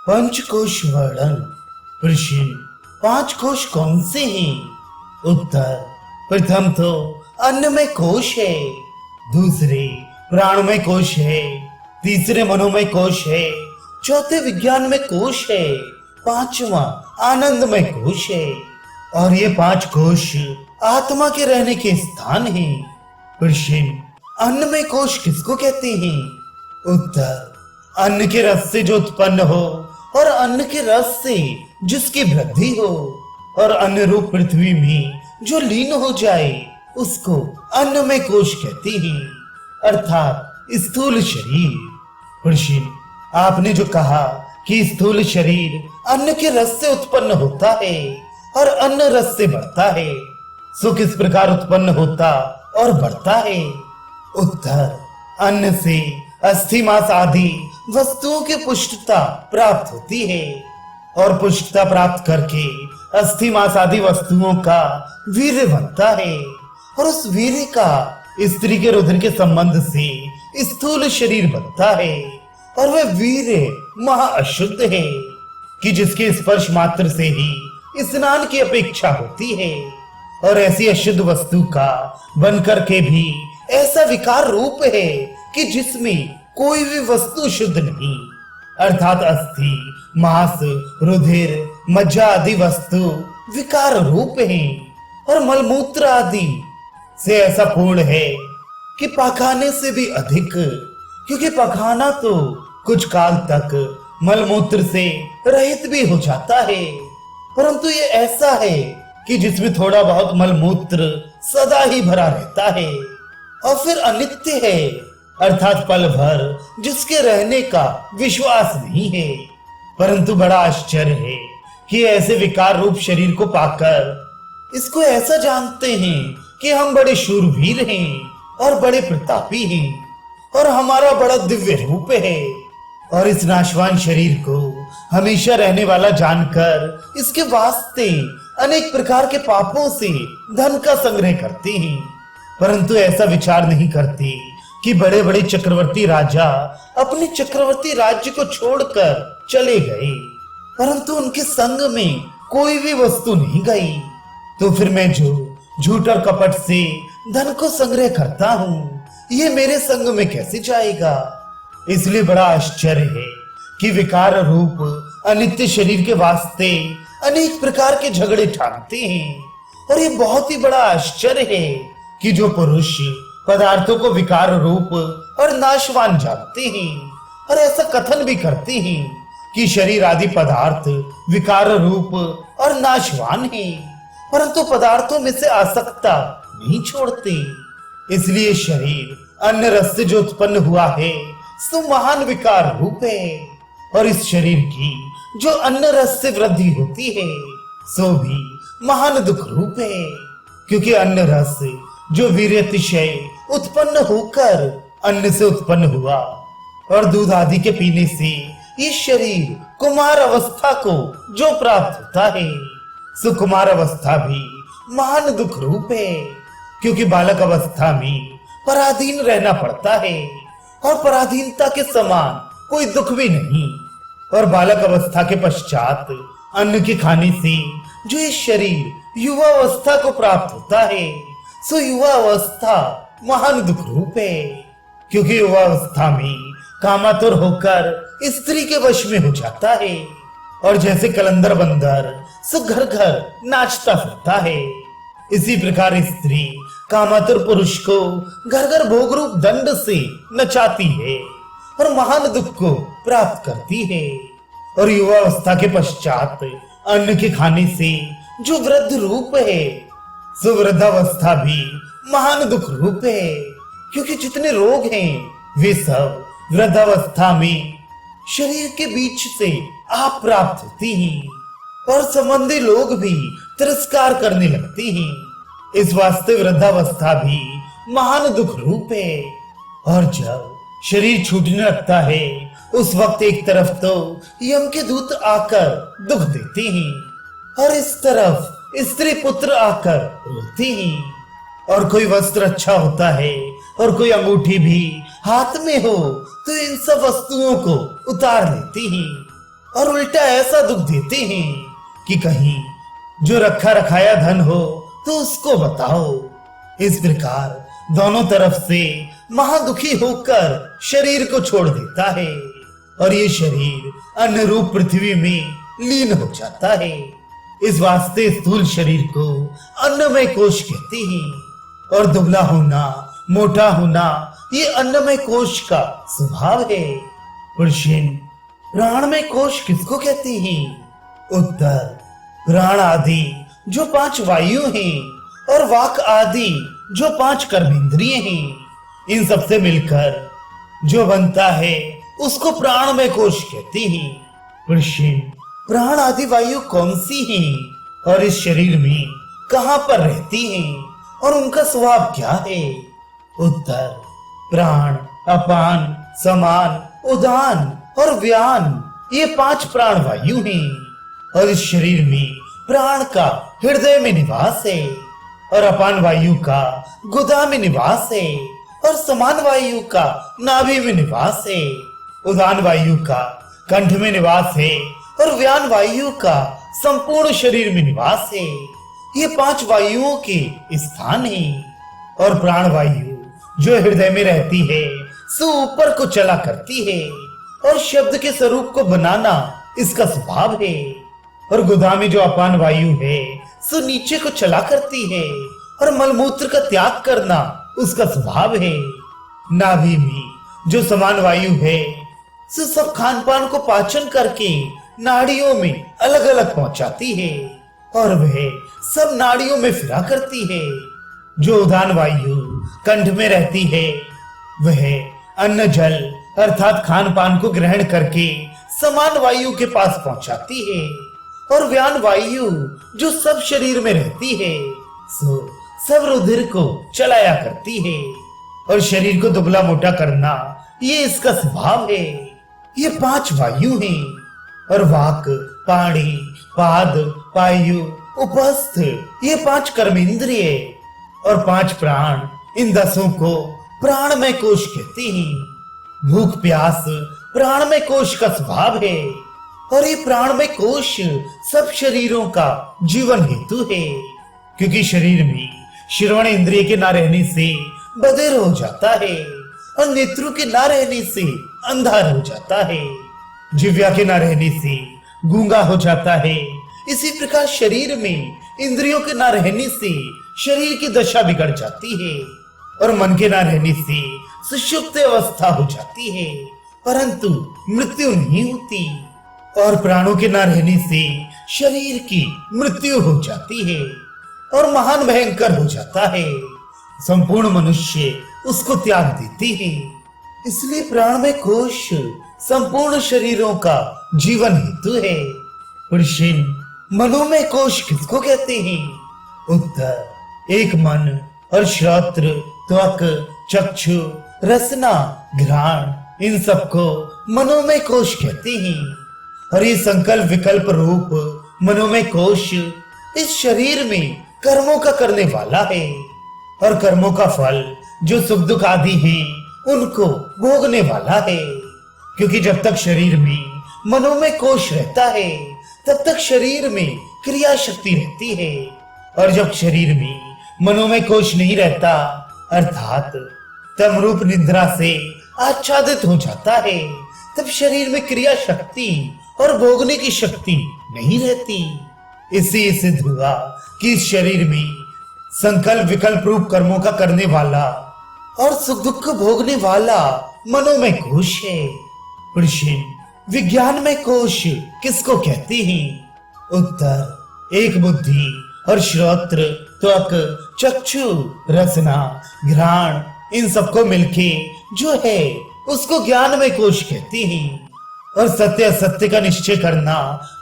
पंचकोश वर्णन। प्रश्न, 5 कोश कौन से हैं? उत्तर, प्रथम तो अन्नमय कोश है, दूसरे प्राणमय कोश है, तीसरे मनोमय कोश है, चौथे विज्ञानमय कोश है, पांचवा आनंदमय कोश है। और ये 5 कोश आत्मा के रहने के स्थान हैं। प्रश्न, अन्नमय कोश किसको कहते हैं? उत्तर, अन्न के रस से जो उत्पन्न हो और अन्न के रस से जिसकी वृद्धि हो और अन्न रूप पृथ्वी में जो लीन हो जाए उसको अन्नमय कोश कहते हैं, अर्थात स्थूल शरीर। प्रश्न, आपने जो कहा कि स्थूल शरीर अन्न के रस से उत्पन्न होता है और अन्न रस से बढ़ता है, सो किस प्रकार उत्पन्न होता और बढ़ता है? उत्तर, अन्न से अस्थि मांस आदि वस्तुओं की पुष्टता प्राप्त होती है और पुष्टता प्राप्त करके अस्थि मांस आदि वस्तुओं का वीर्य बनता है और उस वीर्य का स्त्री के रुधिर के संबंध से स्थूल शरीर बनता है। और वह वीर्य महा अशुद्ध है कि जिसके स्पर्श मात्र से ही स्नान की अपेक्षा होती है और ऐसी अशुद्ध वस्तु का बनकर के भी ऐसा विकार रूप है कि जिसमें कोई भी वस्तु शुद्ध नहीं, अर्थात अस्थि मांस रुधिर मज्जा आदि वस्तु विकार रूप हैं और मलमूत्र आदि से ऐसा पूर्ण है कि पखाने से भी अधिक, क्योंकि पखाना तो कुछ काल तक मलमूत्र से रहित भी हो जाता है, परंतु ये ऐसा है कि जिसमें थोड़ा बहुत मलमूत्र सदा ही भरा रहता है और फिर अनित्य है, अर्थात पल भर जिसके रहने का विश्वास नहीं है। परंतु बड़ा आश्चर्य है कि ऐसे विकार रूप शरीर को पाकर इसको ऐसा जानते हैं कि हम बड़े शूरवीर हैं और बड़े प्रतापी हैं और हमारा बड़ा दिव्य रूप है, और इस नाशवान शरीर को हमेशा रहने वाला जानकर इसके वास्ते अनेक प्रकार के पापों से धन का संग्रह करते हैं, परंतु ऐसा विचार नहीं करते कि बड़े बड़े चक्रवर्ती राजा अपने चक्रवर्ती राज्य को छोड़कर चले गए, परंतु उनके संग में कोई भी वस्तु नहीं गई। तो फिर मैं जो झूठ और कपट से धन को संग्रह करता हूँ, ये मेरे संग में कैसे जाएगा? इसलिए बड़ा आश्चर्य है कि विकार रूप अनित्य शरीर के वास्ते अनेक प्रकार के झगड़े ठानते हैं। और ये बहुत ही बड़ा आश्चर्य है कि जो पुरुष पदार्थों को विकार रूप और नाशवान जानते हैं और ऐसा कथन भी करते हैं कि शरीर आदि पदार्थ विकार रूप और नाशवान हैं, परंतु पदार्थों में से आसक्ता नहीं छोड़ते। इसलिए शरीर अन्न रस से जो उत्पन्न हुआ है सो महान विकार रूप है, और इस शरीर की जो अन्न रस से वृद्धि होती है सो भी महान दुख रूप है, क्योंकि अन्न रस जो वीर्यतिशय उत्पन्न होकर अन्न से उत्पन्न हुआ और दूध आदि के पीने से ये शरीर कुमार अवस्था को जो प्राप्त होता है सो कुमार अवस्था भी महान दुख रूप है, क्योंकि बालक अवस्था में पराधीन रहना पड़ता है और पराधीनता के समान कोई दुख भी नहीं। और बालक अवस्था के पश्चात अन्न के खाने से जो ये शरीर युवा अवस्था को प्राप्त होता है सो युवा अवस्था महान दुख रूप है, क्योंकि युवा अवस्था में कामातुर होकर स्त्री के वश में हो जाता है और जैसे कलंदर बंदर सो घर घर नाचता फिरता है, इसी प्रकार स्त्री कामातुर पुरुष को घर घर भोग रूप दंड से नचाती है और महान दुख को प्राप्त करती है। और युवा अवस्था के पश्चात अन्न के खाने से जो वृद्ध रूप है सो वृद्धावस्था भी महान दुख रूप है, क्योंकि जितने रोग हैं वे सब वृद्धावस्था में शरीर के बीच से आप प्राप्त होती हैं और संबंधी लोग भी तिरस्कार करने लगते हैं। इस वास्ते वृद्धावस्था भी महान दुख रूप है। और जब शरीर छूटने लगता है उस वक्त एक तरफ तो यम के दूत आकर दुख देते हैं और इस तरफ स्त्री पुत्र आकर रोते हैं, और कोई वस्त्र अच्छा होता है और कोई अंगूठी भी हाथ में हो तो इन सब वस्तुओं को उतार लेते हैं और उल्टा ऐसा दुख देते हैं कि कहीं जो रखा रखाया धन हो तो उसको बताओ। इस प्रकार दोनों तरफ से महादुखी होकर शरीर को छोड़ देता है और ये शरीर अन्न रूप पृथ्वी में लीन हो जाता है। इस वास्ते स्थूल शरीर को अन्नमय कोश कहते हैं और दुबला होना, मोटा होना ये अन्नमय कोश का स्वभाव है। पुरुषिन, प्राणमय कोश किसको कहते हैं? उत्तर, प्राण आदि जो 5 वायु हैं और वाक आदि जो 5 कर्मेंद्रिय हैं, इन सबसे मिलकर जो बनता है उसको प्राणमय कोश कहते हैं। पुरुषिन, प्राण आदि वायु कौन सी हैं और इस शरीर में कहां पर रहती हैं और उनका स्वभाव क्या है? उत्तर, प्राण, अपान, समान, उदान और व्यान ये 5 प्राण वायु हैं और इस शरीर में प्राण का हृदय में निवास है और अपान वायु का गुदा में निवास है और समान वायु का नाभि में निवास है। उदान वायु का कंठ में निवास है और व्यान वायु का संपूर्ण शरीर में निवास है। ये 5 वायुओं के स्थान हैं और प्राण वायु जो हृदय में रहती है सो ऊपर को चला करती है और शब्द के स्वरूप को बनाना इसका स्वभाव है। और गुदा में जो अपान वायु है सो नीचे को चला करती है और मलमूत्र का त्याग करना उसका स्वभाव है। नाभि में जो समान वायु है सो सब खान पान को पाचन करके नाड़ियों में अलग अलग पहुंचाती है और वह सब नाड़ियों में फिरा करती है। जो उदान वायु कंठ में रहती है वह अन्न जल अर्थात खान पान को ग्रहण करके समान वायु के पास पहुंचाती है और व्यान वायु जो सब शरीर में रहती है सो सब रुधिर को चलाया करती है और शरीर को दुबला मोटा करना ये इसका स्वभाव है। ये 5 वायु हैं और वाक, पाणी, पाद, पायु, उपस्थ ये 5 कर्मेंद्रिय और 5 प्राण, इन 10 को प्राणमय कोश कहते हैं। भूख प्यास प्राणमय कोश का स्वभाव है और ये प्राणमय कोश सब शरीरों का जीवन हेतु है क्योंकि शरीर में श्रवण इंद्रिय के ना रहने से बधिर हो जाता है और नेत्रों के ना रहने से अंधार हो जाता है, जिह्वा के ना रहने से गूंगा हो जाता है। इसी प्रकार शरीर में इंद्रियों के ना रहने से शरीर की दशा बिगड़ जाती है और मन के ना रहने से सुषुप्त अवस्था हो जाती है परंतु मृत्यु नहीं होती और प्राणों के ना रहने से शरीर की मृत्यु हो जाती है और महान भयंकर हो जाता है। संपूर्ण मनुष्य उसको त्याग देते हैं। इसलिए प्राणमय कोश संपूर्ण शरीरों का जीवन हेतु है। पुरुषिन, मनोमय कोश किसको कहते हैं? उत्तर, एक मन और श्रोत्र, त्वक, चक्षु, रसना, घ्राण इन सबको मनोमय कोश कहते हैं और ये संकल्प विकल्प रूप मनोमय कोश इस शरीर में कर्मों का करने वाला है और कर्मों का फल जो सुख दुख आदि हैं उनको भोगने वाला है क्योंकि जब तक शरीर में मनोमय कोश रहता है तब तक शरीर में क्रिया शक्ति रहती है और जब शरीर में मनोमय कोश नहीं रहता अर्थात तम रूप निद्रा से आच्छादित हो जाता है तब शरीर में क्रिया शक्ति और भोगने की शक्ति नहीं रहती। इससे सिद्ध हुआ कि इस शरीर में संकल्प विकल्प रूप कर्मों का करने वाला और सुख दुख को भोगने वाला मनोमय कोश है। पुरुषिन, विज्ञानमय कोश किसको कहते हैं? उत्तर, एक बुद्धि और श्रोत्र, त्वक, चक्षु, रसना, घ्राण इन सबको मिलके जो है उसको ज्ञानमय कोश कहते हैं और सत्य असत्य का निश्चय करना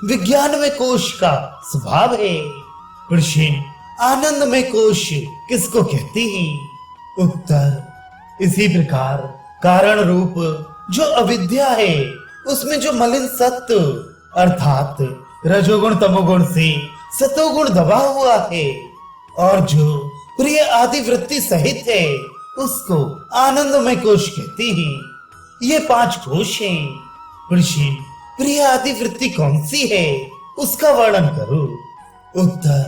विज्ञानमय कोश का स्वभाव है। पुरुषिन, आनंदमय कोश किसको कहते हैं? उत्तर, इसी प्रकार कारण रूप जो अविद्या है उसमें जो मलिन सत्व अर्थात रजोगुण तमोगुण से सतोगुण दबा हुआ है और जो प्रिय आदि वृत्ति सहित है उसको आनंदमय कोश कहते हैं। ये 5 कोश हैं। पुरुषिन, प्रिय आदि वृत्ति कौन सी है, उसका वर्णन करो। उत्तर,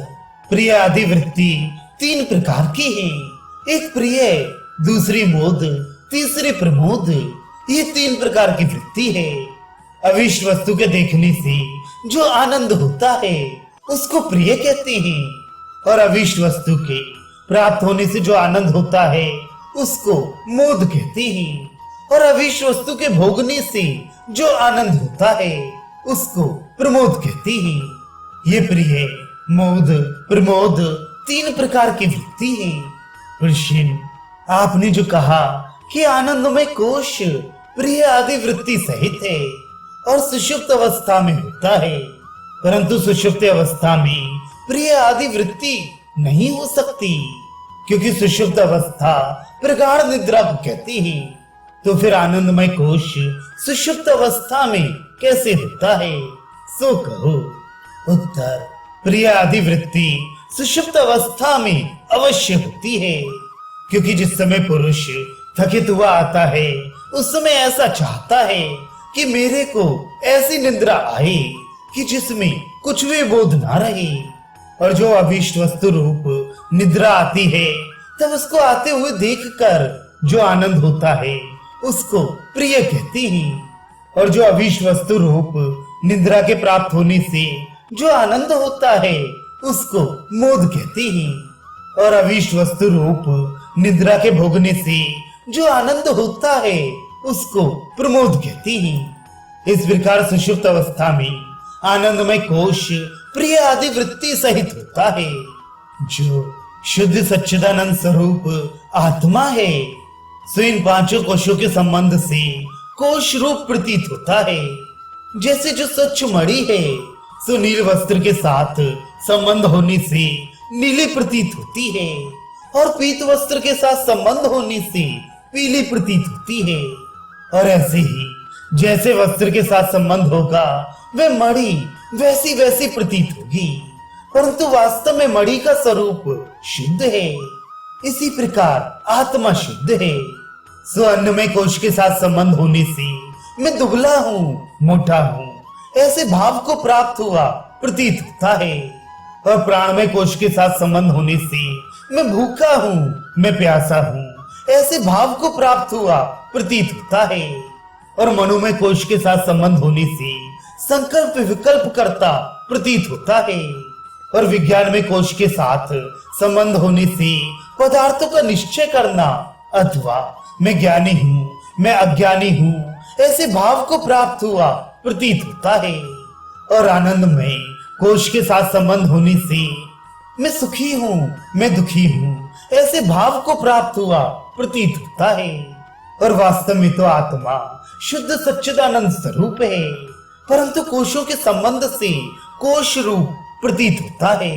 प्रिय आदि वृत्ति 3 प्रकार की है। एक प्रिय, दूसरी मोद, तीसरी प्रमोद। ये 3 प्रकार की वृत्ति है। अविष्ट वस्तु के देखने से जो आनंद होता है उसको प्रिय कहते हैं, और अविष्ट वस्तु के प्राप्त होने से जो आनंद होता है उसको मोद कहते हैं, और अविष्ट वस्तु के भोगने से जो आनंद होता है उसको प्रमोद कहते हैं। ये प्रिय, मोद, प्रमोद 3 प्रकार की वृत्ति है। प्रश्न, आपने जो कहा कि आनंदमय कोश प्रिय आदि वृत्ति सहित है और सुषुप्त अवस्था में होता है, परंतु सुषुप्त अवस्था में प्रिय आदि वृत्ति नहीं हो सकती, क्योंकि सुषुप्त अवस्था प्रगाढ़ निद्रा को कहती है। तो फिर आनंदमय कोश सुषुप्त अवस्था में कैसे होता है, सो कहो। उत्तर, प्रिय आदि वृत्ति सुषुप्त अवस्था में अवश्य होती है, क्योंकि जिस समय पुरुष थकित हुआ आता है उस समय ऐसा चाहता है कि मेरे को ऐसी निद्रा आए कि जिसमें कुछ भी बोध ना रहे, और जो अभीष्ट वस्तु रूप निद्रा आती है तब उसको आते हुए देखकर जो आनंद होता है उसको प्रिय कहते हैं, और जो अभीष्ट वस्तु रूप निद्रा के प्राप्त होने से जो आनंद होता है उसको मोद कहते हैं, और अभीष्ट वस्तु रूप निद्रा के भोगने से जो आनंद होता है उसको प्रमोद कहते हैं। इस प्रकार सुषुप्त अवस्था में आनंदमय कोश प्रिय आदि वृत्ति सहित होता है। जो शुद्ध सच्चिदानंद स्वरूप आत्मा है सो इन 5 कोशों के संबंध से कोश रूप प्रतीत होता है। जैसे जो स्वच्छ मणि है सो नील वस्त्र के साथ संबंध होने से नीली प्रतीत होती है, और पीत वस्त्र के साथ संबंध होने से पीली प्रतीत होती है। और ऐसे ही जैसे वस्त्र के साथ संबंध होगा वह मणि वैसी वैसी प्रतीत होगी, परंतु वास्तव में मणि का स्वरूप शुद्ध है। इसी प्रकार आत्मा शुद्ध है। सो अन्नमय कोश के साथ संबंध होने से मैं दुबला हूँ, मोटा हूँ, ऐसे भाव को प्राप्त हुआ प्रतीत होता है, और प्राणमय कोश के साथ संबंध होने से मैं भूखा हूँ, मैं प्यासा हूँ, ऐसे भाव को प्राप्त हुआ प्रतीत होता है, और मनोमय कोश के साथ संबंध होने से संकल्प विकल्प करता प्रतीत होता है, और विज्ञानमय कोश के साथ संबंध होने से पदार्थों का निश्चय करना अथवा मैं ज्ञानी हूँ, मैं अज्ञानी हूँ, ऐसे भाव को प्राप्त हुआ प्रतीत होता है, और आनंदमय कोश के साथ संबंध होने से मैं सुखी हूँ, मैं दुखी हूँ, ऐसे भाव को प्राप्त हुआ प्रतीत होता है। और वास्तव में तो आत्मा शुद्ध सच्चिदानंद स्वरूप है, परंतु कोशों के संबंध से कोश रूप प्रतीत होता है।